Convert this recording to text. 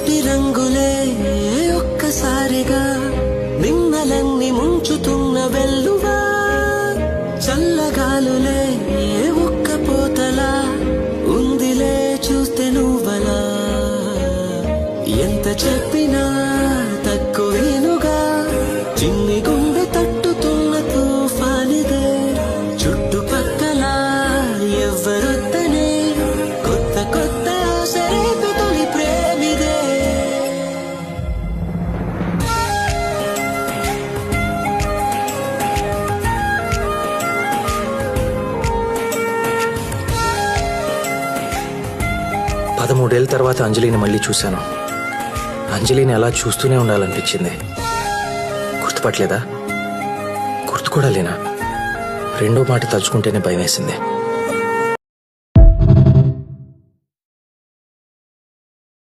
కోటి రంగులే ఒక్కసారిగా నిన్నలన్నీ ముంచుతున్న వెల్లువా చల్లగాలులే ఒక్క పోతలా ఉందిలే చూస్తే నువ్వలా ఎంత చెప్పినా తక్కువేనుగా చిన్ని గుండె తట్టుతున్న తుఫానిదే చుట్టుపక్కల ఎవ్వరొద్దనే కొత్త కొత్త ఆశరేపి తొలి ప్రేమిదే పదమూడేళ్ళ తర్వాత అంజలిని మళ్ళీ చూశాను. అంజలిని అలా చూస్తూనే ఉండాలనిపించింది. గుర్తుపట్టలేదా? గుర్తు కూడా లేనా? రెండో మాట తలుచుకుంటేనే భయం వేసింది.